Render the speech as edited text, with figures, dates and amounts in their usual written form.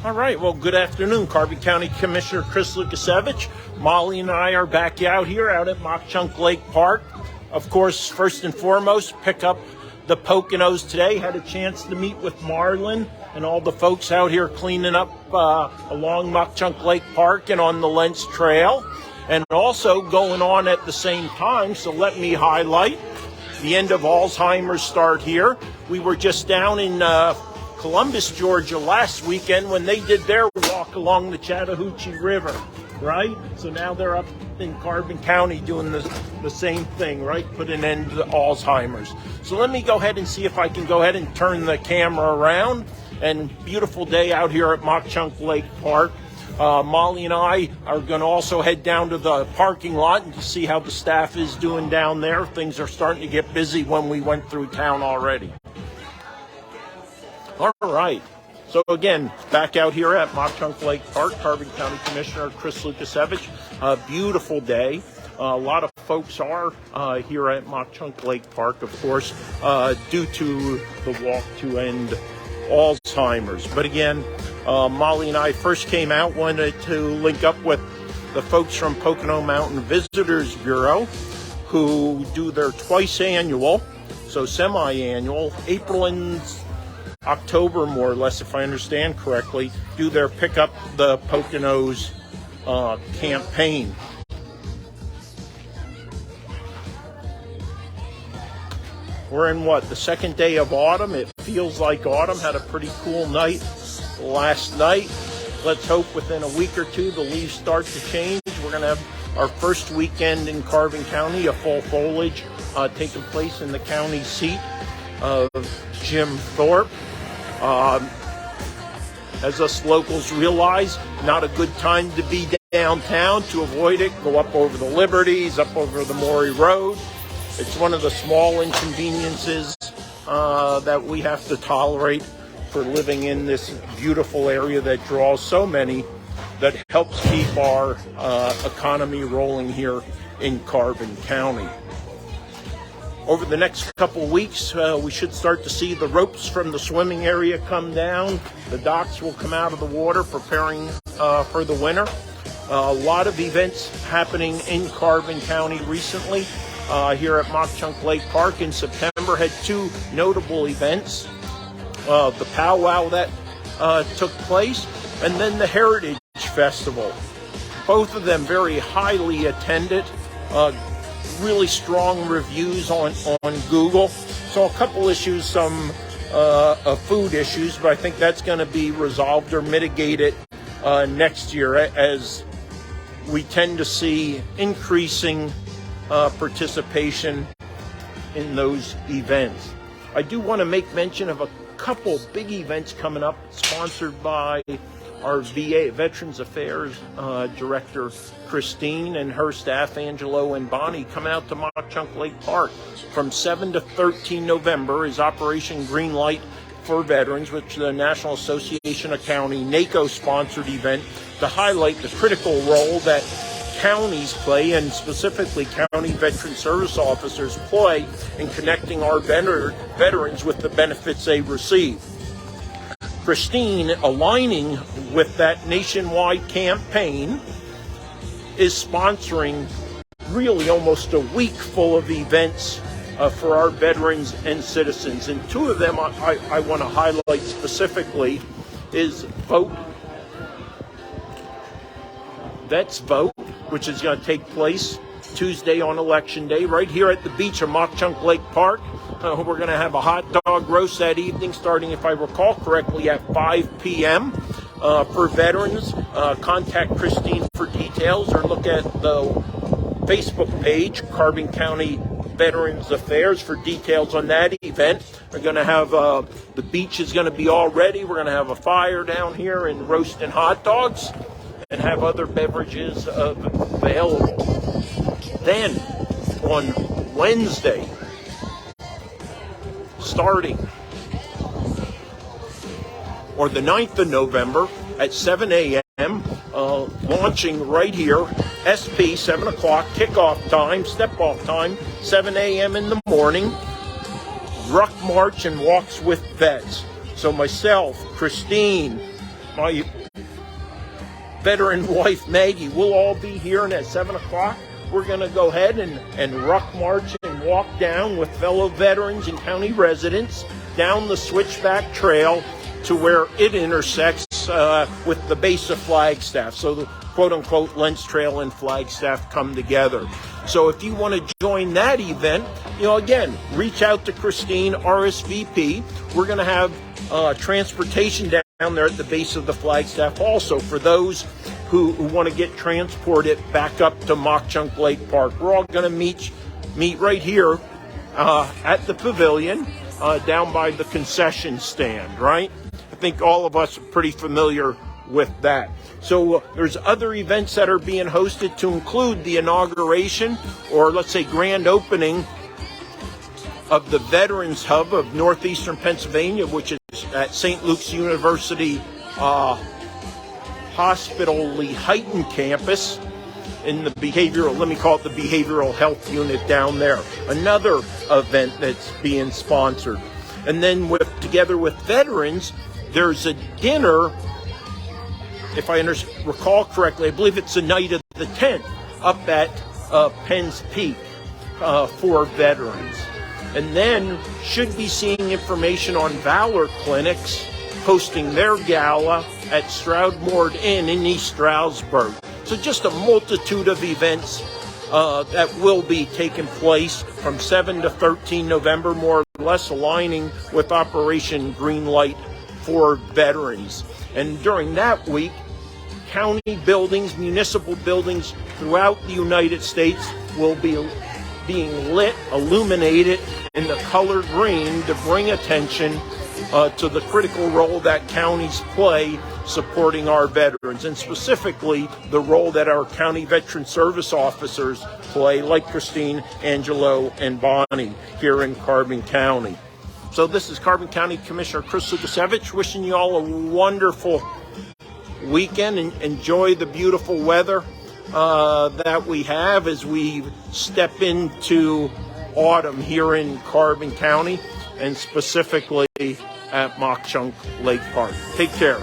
All right, well, good afternoon. Carbon County Commissioner Chris Lukasevich. Molly and I are back out here out at Mock Chunk Lake Park. Of course, first and foremost, pick up the Poconos today. Had a chance to meet with Marlon and all the folks out here cleaning up along Mock Chunk Lake Park and on the Lentz Trail. And also going on at the same time, so let me highlight the end of Alzheimer's start here. We were just down in Columbus, Georgia last weekend when they did their walk along the Chattahoochee River, right? So now they're up in Carbon County doing the same thing, right? Put an end to Alzheimer's. So let me go ahead and see if I can go ahead and turn the camera around. And beautiful day out here at Mock Chunk Lake Park. Molly and I are going to also head down to the parking lot and to see how the staff is doing down there. Things are starting to get busy when we went through town already. All right. So again, back out here at Mock Chunk Lake Park, Carbon County Commissioner Chris Lukasevich. A beautiful day. A lot of folks are here at Mock Chunk Lake Park, of course, due to the walk to end Alzheimer's. But again, Molly and I first came out, wanted to link up with the folks from Pocono Mountain Visitors Bureau, who do their twice annual, so semi-annual, April and October, more or less, if I understand correctly, do their Pick Up the Poconos campaign. We're in the second day of autumn. It feels like autumn. Had a pretty cool night last night. Let's hope within a week or two the leaves start to change. We're going to have our first weekend in Carbon County, a fall foliage taking place in the county seat of Jim Thorpe. As us locals realize, not a good time to be downtown. To avoid it, go up over the Liberties, up over the Maury Road. It's one of the small inconveniences that we have to tolerate for living in this beautiful area that draws so many, that helps keep our economy rolling here in Carbon County. Over the next couple of weeks, we should start to see the ropes from the swimming area come down. The docks will come out of the water, preparing for the winter. A lot of events happening in Carbon County recently. Here at Mock Chunk Lake Park in September had two notable events. The powwow that took place, and then the Heritage Festival. Both of them very highly attended. Really strong reviews on Google. So a couple issues, some food issues, but I think that's going to be resolved or mitigated next year as we tend to see increasing participation in those events. I do want to make mention of a couple big events coming up, sponsored by our VA Veterans Affairs Director Christine and her staff Angelo and Bonnie. Come out to Mock Chunk Lake Park from 7 to 13 November is Operation Greenlight for Veterans, which is the National Association of County NACO sponsored event to highlight the critical role that counties play, and specifically county veteran service officers play, in connecting our veterans with the benefits they receive. Christine, aligning with that nationwide campaign, is sponsoring really almost a week full of events for our veterans and citizens. And two of them I want to highlight specifically is Vets Vote, which is going to take place Tuesday on Election Day right here at the beach of Mock Chunk Lake Park. We're going to have a hot dog roast that evening, starting, if I recall correctly, at 5 p.m. For veterans. Contact Christine for details or look at the Facebook page, Carbon County Veterans Affairs, for details on that event. We're going to have, the beach is going to be all ready. We're going to have a fire down here and roasting hot dogs and have other beverages available. Then on Wednesday, starting, or the 9th of November at 7 a.m., launching right here, SP, 7 o'clock, kickoff time, step-off time, 7 a.m. in the morning, Ruck March and Walks with Vets. So myself, Christine, my veteran wife Maggie. We'll all be here, and at 7 o'clock, we're going to go ahead and ruck march and walk down with fellow veterans and county residents down the Switchback Trail to where it intersects with the base of Flagstaff. So the quote-unquote Lentz Trail and Flagstaff come together. So if you want to join that event, again, reach out to Christine, RSVP. We're going to have transportation down there at the base of the Flagstaff also for those who want to get transported back up to Mock Chunk Lake Park. We're all going to meet right here at the pavilion down by the concession stand, right? I think all of us are pretty familiar with that. So there's other events that are being hosted to include the inauguration, or let's say grand opening, of the Veterans Hub of Northeastern Pennsylvania, which is at St. Luke's University Hospital Lehighton campus in the let me call it the behavioral health unit down there. Another event that's being sponsored. And then together with veterans, there's a dinner, if I recall correctly, I believe it's the night of the 10th, up at Penn's Peak for veterans. And then should be seeing information on Valor Clinics hosting their gala at Stroudmoor Inn in East Stroudsburg. So just a multitude of events that will be taking place from 7 to 13 November, more or less aligning with Operation Greenlight for veterans. And during that week, county buildings, municipal buildings throughout the United States will be being lit, illuminated in the color green to bring attention to the critical role that counties play supporting our veterans, and specifically the role that our county veteran service officers play, like Christine, Angelo, and Bonnie here in Carbon County. So this is Carbon County Commissioner Chris Lukasevich wishing you all a wonderful weekend, and enjoy the beautiful weather that we have as we step into autumn here in Carbon County, and specifically at Mock Chunk Lake Park. Take care.